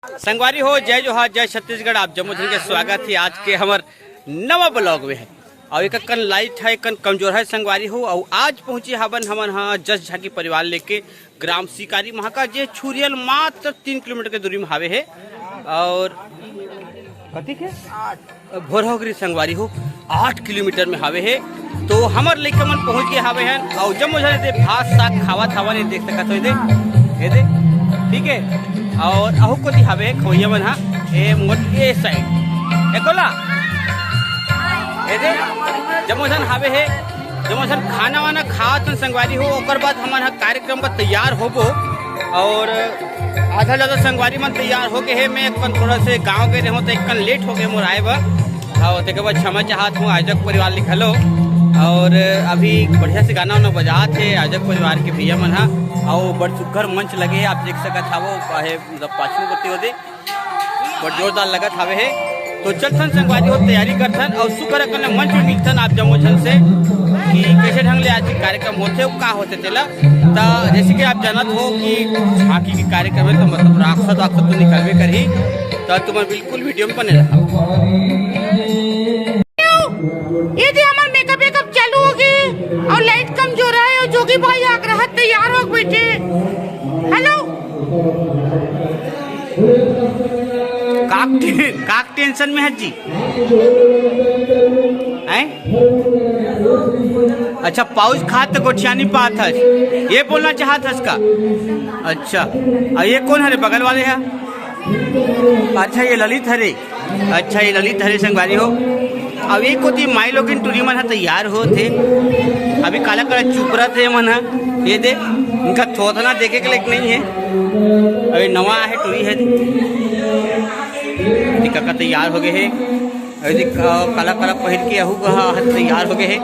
संगवारी हो जय जोहार जय छत्तीसगढ़। आप जम्मू के स्वागत है आज के हमार नवा ब्लॉग में है। और एक कन लाइट है, एक कमजोर है संगवारी हो। और आज पहुंची हवन हमन हाँ जस झाकी परिवार लेके ग्राम शिकारी वहाँ का जे छुरियल मात्र 3 किलोमीटर के दूरी में हावे है। और कथी के भोरहोगरी संगवारी हो 8 किलोमीटर में हावे है। तो हमार लेके मन पहुँच गए हावे हैं। और जम्मू झरे भात साग खावत हवा नहीं देख सकत हो दे ठीक है। और अहू को दिखावे खवैया मन हा ए मोट ए साइड एकोला ए दे जमोसन हावे है। जमोसन खाना वाना खात संगवारी हो। ओकर बाद हमन हा कार्यक्रम पर तैयार होबो। और आधा ज़्यादा संगवारी मन तैयार हो गए है। मैं एक थोड़ा से गांव गए रहो तो एक लेट हो गए मोर आए बा। और तेके बाद क्षमा चाहत हूँ आयोजक परिवार लिखलो। और अभी बढ़िया से गाना वाना बजात है आयोजक परिवार के भैया मन हा। और बड़ सुघर मंच लगे है, आप देख सकत हावो पाछू गति होते बड़ जोरदार लगत हावे है। तो चलथन संगवारी हो तैयारी करथन और सुकर कन मंच में मिलथन आप जम्मू झन से कि कैसे ढंग ले आज के कार्यक्रम होते का होते तेला। तो जैसे कि आप जानत हो कि झांकी के कार्यक्रम है तो मतलब राक्षस तो निकलवे करही। तो तुम बिल्कुल वीडियो में बने रहा। ये हमारा मेकअप चालू हो गई और लाइट कमजोर है। और जोगी भाई आग्रह तैयार हो बेटे। हेलो काक टेंशन में है जी हैं? अच्छा पाउच खात तो गोठियानी पात है ये बोलना चाहत है इसका। अच्छा और ये कौन हरे बगल वाले है? अच्छा ये ललित हरे। अच्छा ये ललित हरे संगवारी हो। अब एक होती माई लोग टूरी मन तैयार हो थे। अभी काला काला चुपरा थे मन ये दे इनका थोथना देखे के लायक नहीं है। अभी नवा है टूरी है टिका का तैयार हो गए है। अभी काला काला पहन के अहू कहा तैयार हो गए है।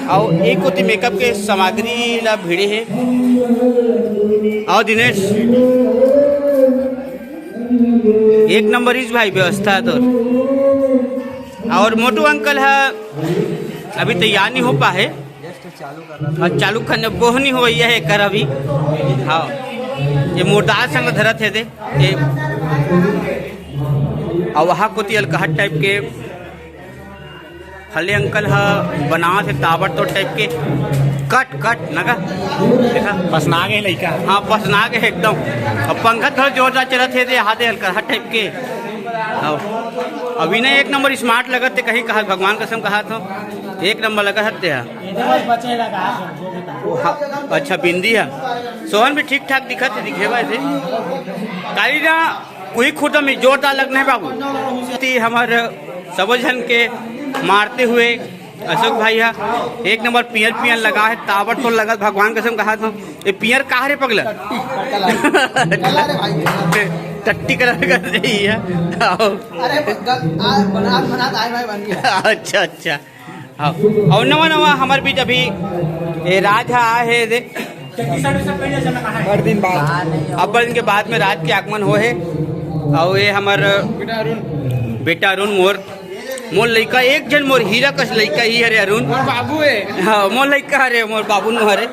और एक होती मेकअप के सामग्री ला भिड़े है। और दिनेश एक नंबर इस भाई व्यवस्था है। तो और मोटू अंकल है अभी तैयार नहीं हो पाए और चालू करने वो नहीं हो है कर अभी। हाँ ये मोटार संग धरत है दे ये। और वहाँ को अलकहट टाइप के फले अंकल है बना थे ताबड़ तोड़ टाइप के कट कट नगा देखा पसना गए लड़का। हाँ पसना गए एकदम। और पंखा थोड़ा जोरदार चलत है हाथे अलकहट टाइप के। अभी नहीं एक नंबर स्मार्ट लगत थे कहीं कहा भगवान कसम कहा था एक नंबर लगा सकते हैं। अच्छा बिंदी है सोहन भी ठीक ठाक दिखत है दिखे वैसे काली ना कोई खुदा में जोरदार लगना है बाबू। हमारे सब जन के मारते हुए अशोक भाई है एक नंबर पियर पियर लगा है ताबड़ तो लगा भगवान कसम कहा था ये पियर कहा रे पगला टट्टी कलर कर रही है। अच्छा अच्छा हाँ। और नवा नवा हमारे बीच अभी ये राज आए है अब दिन के बाद में राज के आगमन हो है। और ये हमार बेटा अरुण मोर लड़का एक जन मोर हीरा कस लड़का ही हरे अरुण बाबू है। हाँ मोर लड़का हरे मोर बाबू नु हरे।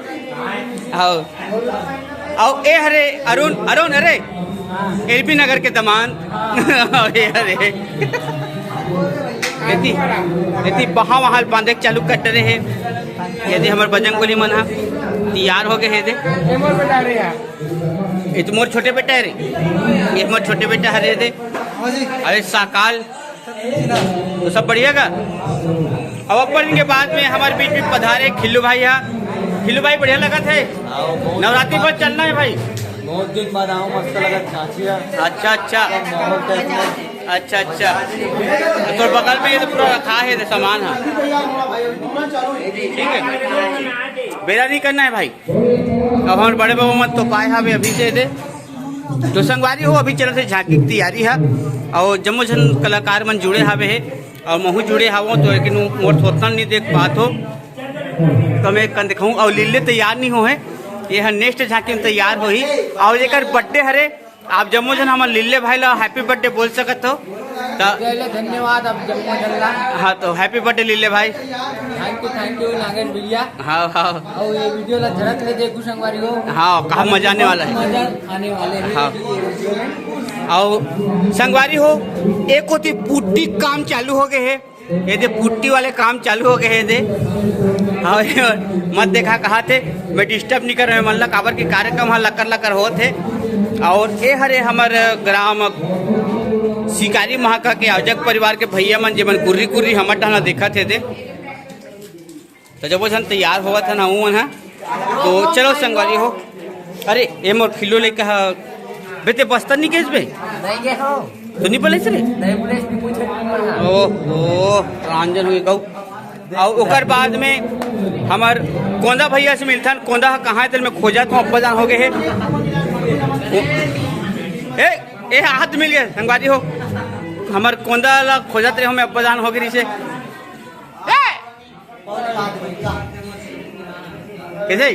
हाँ और ए हरे अरुण अरुण अरे एलबी नगर के दमान ए हरे यदि बहा वहाँ बांधे चालू कट रहे हैं। यदि हमारे बजरंग बली मन तैयार हो गए है दे ये तो मोर छोटे बेटा है रे ये मोर छोटे बेटा हरे दे। अरे साकाल तो सब बढ़िया का। अब अपन के बाद में हमारे बीच में पधारे खिल्लू भाई है। खिल्लू भाई बढ़िया लगा थे नवरात्रि पर चलना है भाई बहुत दिन बाद आओ मस्त लगा चाची। अच्छा अच्छा अच्छा अच्छा तो बगल में ये तो पूरा रखा है सामान है ठीक है बेरा नहीं करना है भाई। अब हमारे बड़े बाबू मत तो पाए हमें अभी से दे। तो संगवारी हो अभी चलते झांकी की तैयारी है। और जम्मू झन कलाकार मन जुड़े हावे है और महू जुड़े हावो तो लेकिन मोर थोतना नहीं देख पात हो तो मैं कन दिखाऊँ। और लीले तैयार नहीं हो है ये नेक्स्ट झांकी में तैयार हो ही। और एक बर्थडे हरे आप जम्मू झन हमारे लिल्ले भाई ला हैप्पी बर्थडे बोल सकत हो तो धन्यवाद अब जम्मू झल्ला। हाँ तो हैप्पी बर्थडे लिल्ले भाई। थैंक यू नागेश भैया। हाँ हाँ और ये वीडियो ला झड़क ले देखो संगवारी हो। हाँ कहाँ मजा आने वाला है। मजा आने वाले हैं हाँ ये वीडियो में। और संगवारी हो एक होती पुट्टी काम चालू हो गए है, ये दे पुट्टी वाले काम चालू हो गए है दे। और मत देखा कहा थे मैं डिस्टर्ब नहीं कर रहे मन ला काबर के कार्यक्रम हाँ लकर लकर होते। और ये हरे हमार ग्राम शिकारी महाका के आयोजक परिवार के भैया मन जेमन कुर्री कुर्री हमर डाला देखा थे दे। तो जब वो तैयार हुआ था ना वो है तो चलो संगवारी हो। अरे ये मोर खिलो लेके बेटे बस्तर नहीं केस बे नहीं गए हो तो नहीं बोले रे नहीं पुलिस भी पूछ ओ रंजन हुई गौ। और ओकर बाद में हमार कोंदा भैया से मिलता कोंदा कहाँ है तेल में खोजा तो अब्बा जान हो गए है। ए हाथ मिल गया संगवारी हो हमार कोंदा ला खोजत रहे हमें अब्बा जान हो गई से कैसे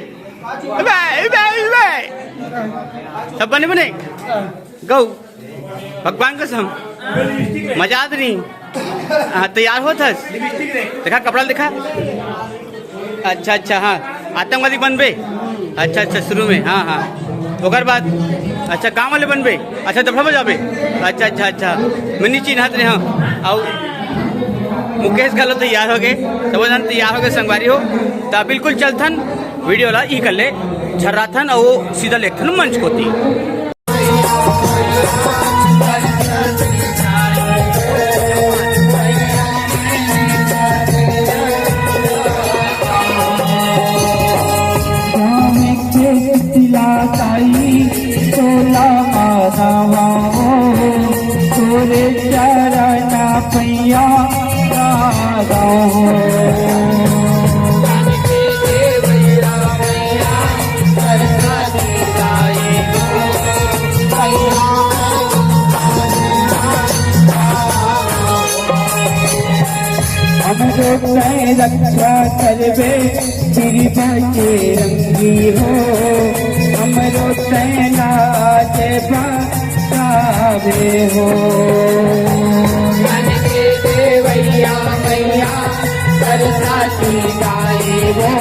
सब बने बने गौ भगवान कसम मजा आत नहीं। हाँ तैयार हो थस देखा कपड़ा दिखा। अच्छा अच्छा हाँ आतंकवादी बनबे। अच्छा अच्छा शुरू में हाँ हाँ ओकर बाद अच्छा काम वाले बनबे। अच्छा दफा बजाबे। अच्छा अच्छा अच्छा मैंने चिन्हत रहे हाँ। और मुकेश गलो तैयार हो गए सब जन तैयार हो गए संगवारी हो तो बिल्कुल चलथन वीडियो ला ई कर ले झर्राथन और सीधा लेथन मंच कोती। पैया रक्षा करबे तेरी बाके रंगी हो हमरो तैना के बाबे हो देवैया मैया सरस्वती गाए हो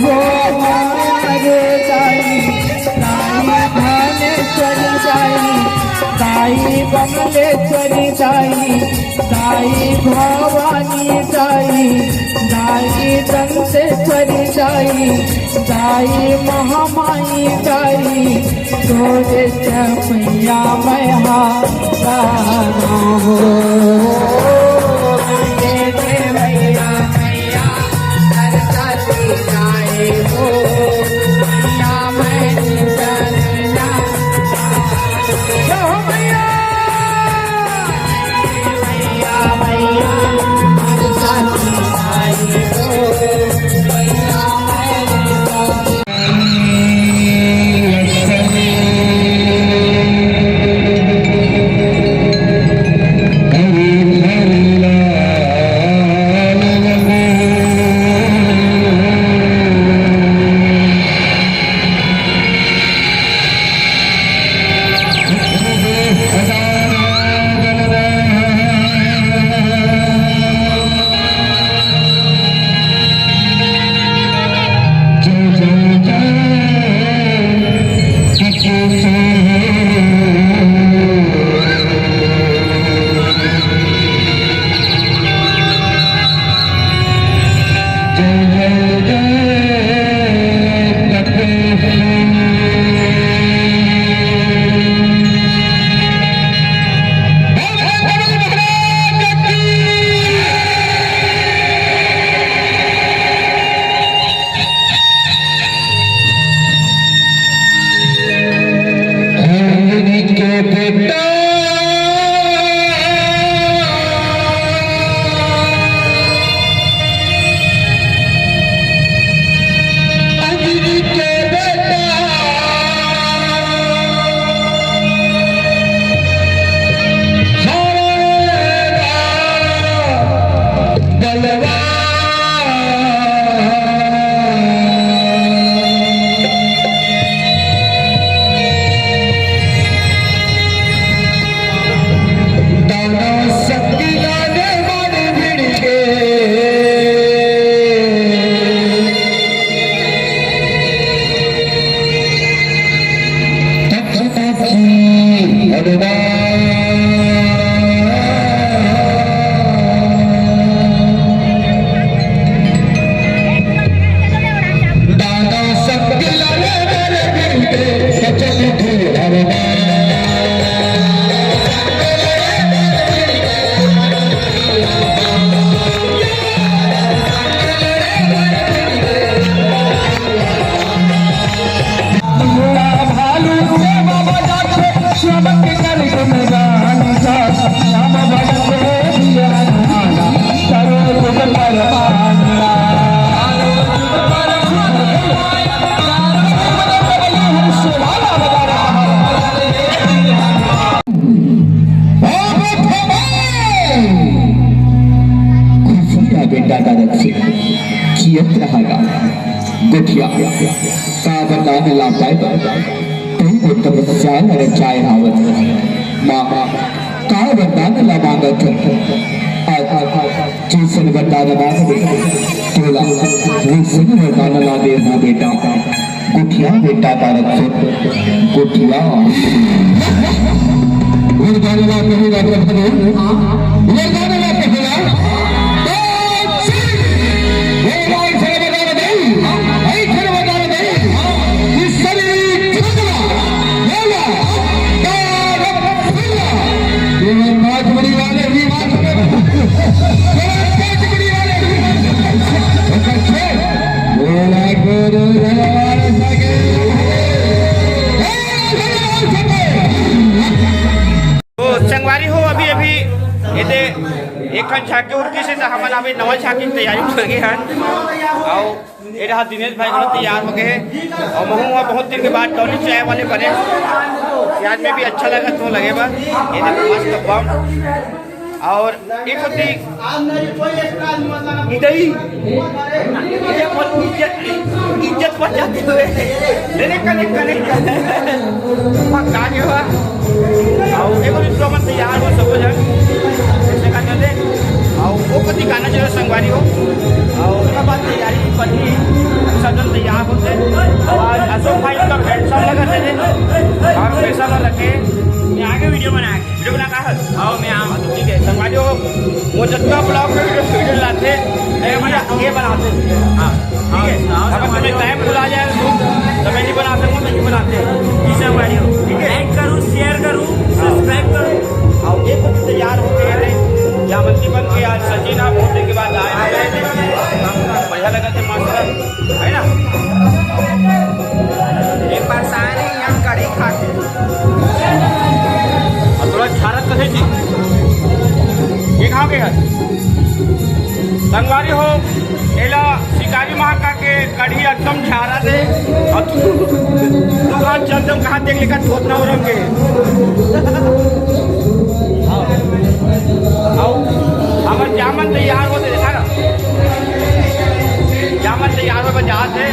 वो हमारे दाई भानेश्वरी दाई बमलेश्वरी दाई भवानी दाई दंतेश्वरी दाई महामाई दाई तोरे चपैया मैं हारा हो देवैया मैया सरस्वती गाए हो मैया मैं चलना Hare गुठिया का बरदान लापाय कहीं तपस्या रचाए रावत माँ का बरदान ला मांगत जैसन बरदान मांगे तोला वैसन बरदान ला दे हो बेटा गुठिया बेटा तारक से गुठिया वरदान ला कहीं रात भरे वरदान ला कहीं संगवारी हो अभी अभी ये एक झाँकी उड़की से हमन अभी नवा झाँकी की तैयारी कर गए हैं और ये रहा दिनेश भाई को तैयार हो गए और महू वहाँ बहुत दिन के बाद टॉली चाय वाले बने प्याज में भी अच्छा लगा तो लगेगा ये मस्त बम और एक होती इज्जत पर जाते हुए लेने कने हुआ और एक मन तैयार हो सब जन ऐसे का चलते और वो कति गाना चलो संगवारी हो और उसके बाद तैयारी पढ़ी सब जन तैयार होते और अशोक भाई का हैंडसम लगा थे और पैसा में रखे आगे वीडियो बना कहा है आओ मैं आऊँ तो ठीक है संगवारी हो वो जितना ब्लॉग में वीडियो लाते ये बनाते हाँ ठीक है अगर तुम्हें टाइम खुला जाए तो मैं नहीं बना सकूँ तो नहीं बनाते जी संगवारी हो ठीक है लाइक करूँ शेयर करूँ सब्सक्राइब करूँ और ये कुछ तैयार हो गए थे जामंती बन के आज सचिन आप होने के बाद आए बढ़िया लगा थे मास्टर है ना एक बार सारे यहाँ कड़ी खाते और थोड़ा छारक कथे थी ये कहाँ के है संगवारी हो एला शिकारी महाका के कड़ी एकदम झारा दे और दुकान चल तुम कहाँ देख लेकर थोतना हो रंगे हमारे जामन तैयार होते देखा ना जामन तैयार हो जहाज है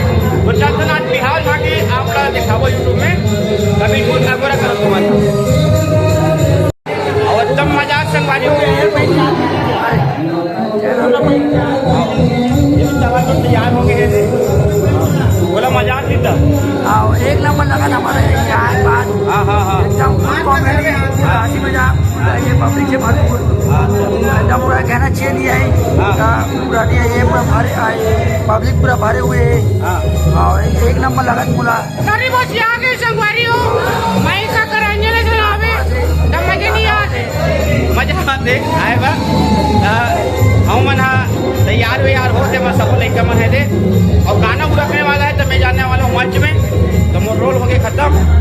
तो चलते आज बिहार जाके आप लोग दिखाओ यूट्यूब में कभी कोई अगोरा करो तुम्हारा और एकदम मजाक संगवारी हो गई तैयार हो गए बोला मजाक नहीं था एक नंबर लगा था हमारा बात हाँ हाँ हाँ एकदम हंसी मजाक ये पब्लिक से भरपूर एकदम पूरा कहना चाहिए लिया है पूरा दिया ये पूरा भरे पब्लिक पूरा भरे हुए है और एक नंबर लगा पूरा अरे बस यहाँ के संगवारी हो मैं का कराने लगे आवे तब मजे नहीं आते मजा आते आए बा हम मन तैयार व्यार होते मैं सब लड़का मन है दे और गाना रखने वाला है तो मैं जाने वाला हूँ मंच में तो मोर रोल हो गया खत्म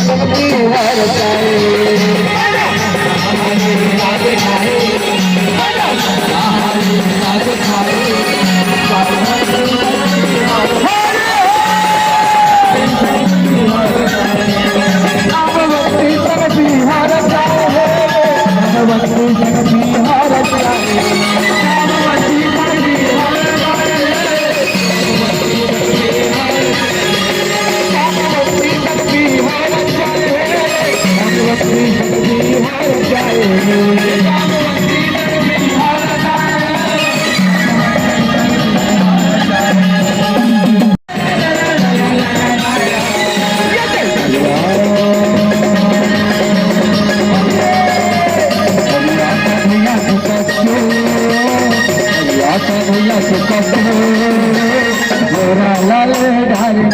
शक्ति हर जाए लाल धारी